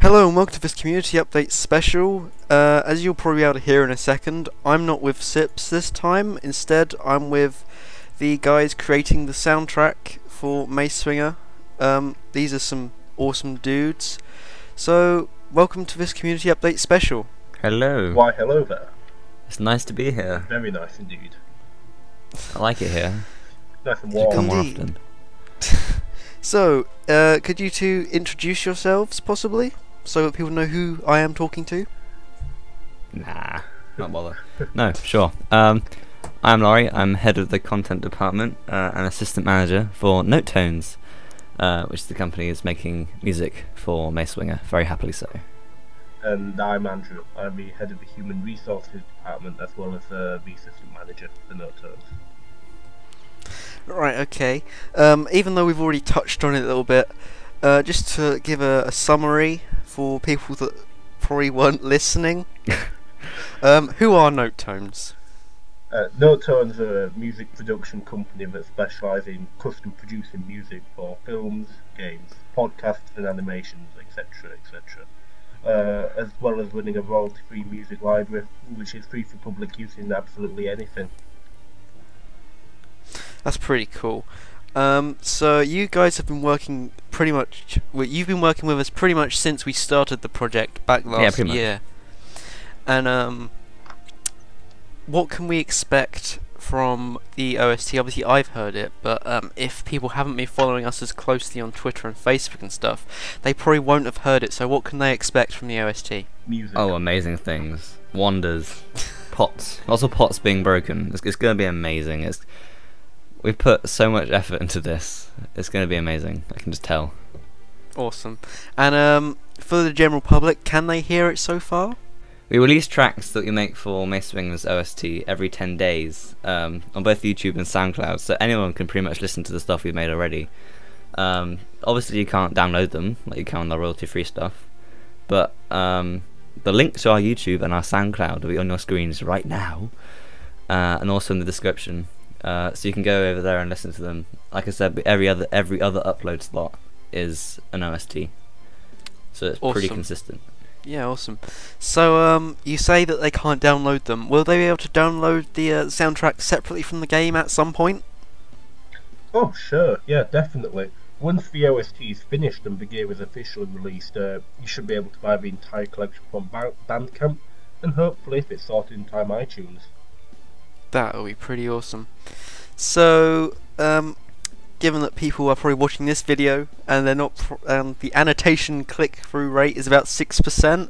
Hello and welcome to this community update special. As you'll probably be able to hear in a second, I'm not with Sips this time. Instead, I'm with the guys creating the soundtrack for Mace Swinger. These are some awesome dudes. So, welcome to this community update special. Hello. Why, hello there. It's nice to be here. Very nice indeed. I like it here. Nice and Should warm. come more Indeed. often. So, could you two introduce yourselves, possibly? So that people know who I am talking to? Nah, not bother. No, sure. I'm Laurie. I'm head of the content department and assistant manager for Note Tones, which the company is making music for Mace Swinger, very happily so. And I'm Andrew. I'm the head of the human resources department as well as the assistant manager for Note Tones. Right, okay. Even though we've already touched on it a little bit, just to give a summary for people that probably weren't listening. Who are Note Tones? Note Tones are a music production company that specialises in custom producing music for films, games, podcasts and animations, etc, etc. As well as running a royalty-free music library, which is free for public use in absolutely anything. That's pretty cool. So you guys have been working pretty much. Well, you've been working with us pretty much since we started the project back last year. And what can we expect from the OST? Obviously, I've heard it, but if people haven't been following us as closely on Twitter and Facebook and stuff, they probably won't have heard it. So what can they expect from the OST? Music. Oh, amazing things. Wonders. Pots. Lots of pots being broken. It's going to be amazing. We've put so much effort into this. It's going to be amazing. I can just tell. Awesome. And for the general public, can they hear it so far? We release tracks that we make for Mace Swinger's OST every 10 days on both YouTube and SoundCloud, so anyone can pretty much listen to the stuff we've made already. Obviously you can't download them like you can on the royalty-free stuff, but the link to our YouTube and our SoundCloud will be on your screens right now, and also in the description. So you can go over there and listen to them. Like I said, every other upload slot is an OST, so it's pretty consistent. Yeah, awesome. So you say that they can't download them. Will they be able to download the soundtrack separately from the game at some point? Oh, sure. Yeah, definitely. Once the OST is finished and the game is officially released, you should be able to buy the entire collection from Bandcamp, and hopefully, if it's sorted in time, iTunes. That'll be pretty awesome. So, given that people are probably watching this video and they're not, the annotation click-through rate is about 6%.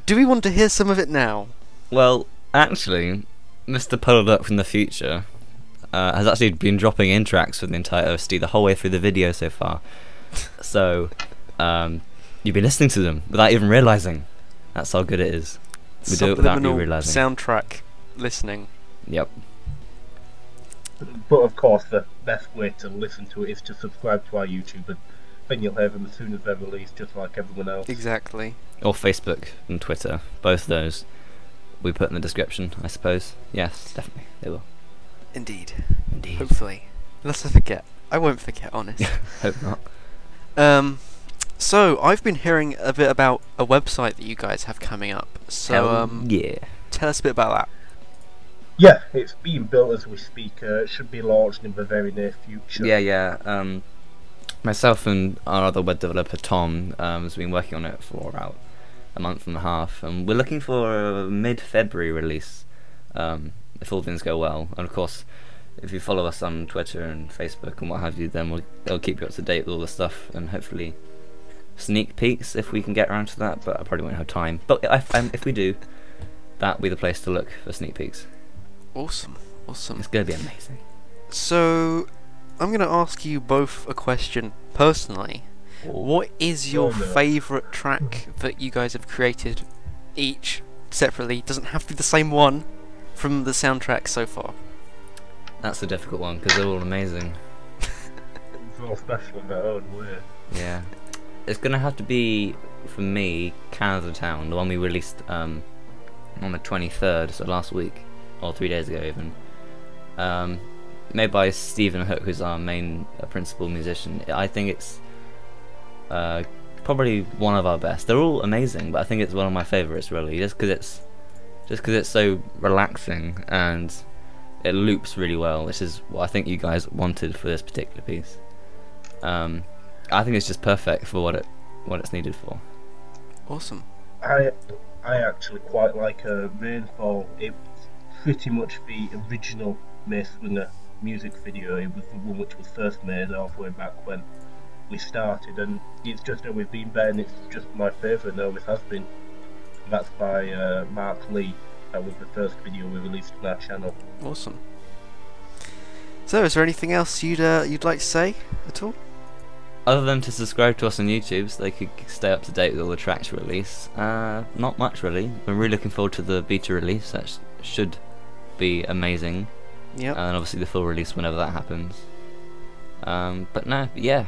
Do we want to hear some of it now? Well, actually, Mr. Puddleduck from the future has actually been dropping in tracks for the entire OST the whole way through the video so far. So, you've been listening to them without even realising. That's how good it is. We do it without you realising. Soundtrack listening. Yep. But of course, the best way to listen to it is to subscribe to our YouTube, and then you'll hear them as soon as they're released, just like everyone else. Exactly. Or Facebook and Twitter. Both those we put in the description, I suppose. Yes, definitely, they will. Indeed. Indeed. Hopefully. Unless I forget. I won't forget, honest. Hope not. So, I've been hearing a bit about a website that you guys have coming up. So, yeah. Tell us a bit about that. Yeah, it's being built as we speak. It should be launched in the very near future. Yeah. Myself and our other web developer Tom has been working on it for about a month and a half, and we're looking for a mid-February release, if all things go well. And of course, if you follow us on Twitter and Facebook and what have you, then they'll keep you up to date with all the stuff, and hopefully sneak peeks if we can get around to that. But I probably won't have time. But if we do, that'll be the place to look for sneak peeks. Awesome. It's going to be amazing. So, I'm going to ask you both a question personally. Ooh. What is your favourite track that you guys have created, each separately? Doesn't have to be the same one, from the soundtrack so far. That's a difficult one because they're all amazing. It's all special in their own way. Yeah. It's going to have to be, for me, Canada Town, the one we released on the 23rd, so last week. Or 3 days ago even, made by Stephen Hook, who's our main principal musician. I think it's probably one of our best. They're all amazing, but I think it's one of my favourites really, just because it's so relaxing and it loops really well, which is what I think you guys wanted for this particular piece. I think it's just perfect for what it's needed for. Awesome. I actually quite like Rainfall. It's pretty much the original Mace Swinger music video. It was the one which was first made halfway back when we started, and it's just always been there, and it's just my favourite, and always has been. That's by Mark Lee. That was the first video we released on our channel. Awesome. So, is there anything else you'd like to say at all? Other than to subscribe to us on YouTube so they could stay up to date with all the tracks we release, not much really. We're really looking forward to the beta release. That should be amazing. Yep. And obviously the full release whenever that happens. But no, yeah.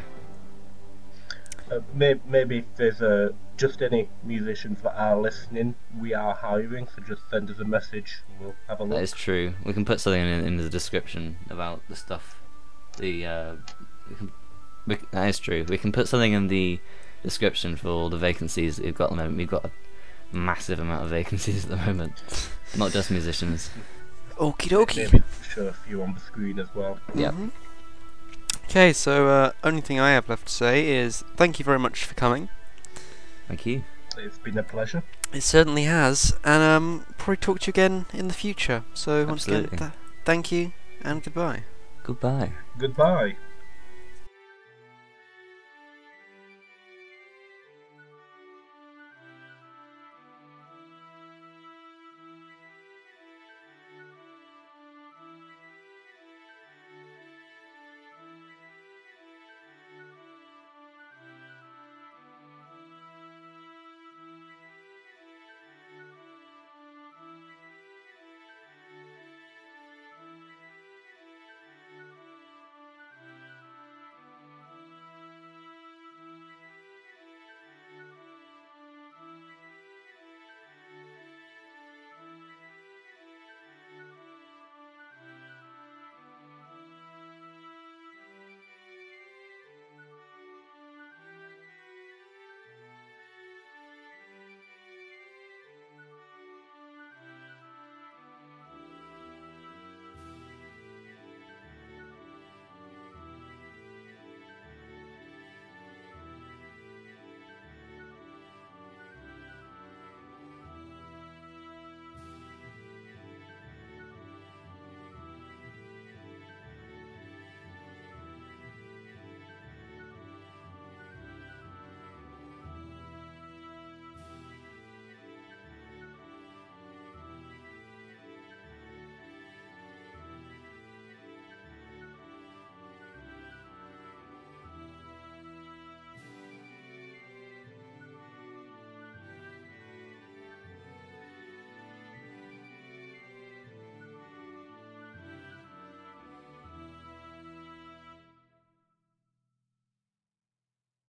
Maybe if there's just any musicians that are listening, we are hiring, so just send us a message and we'll have a look. That is true. We can put something in the description about the stuff. That is true. We can put something in the description for all the vacancies that we've got at the moment. We've got a massive amount of vacancies at the moment, not just musicians. Okie dokie. Maybe show a few on the screen as well. Yep. Okay, so only thing I have left to say is thank you very much for coming. Thank you. It's been a pleasure. It certainly has, and probably talk to you again in the future. So once Absolutely. again, thank you and goodbye. Goodbye. Goodbye.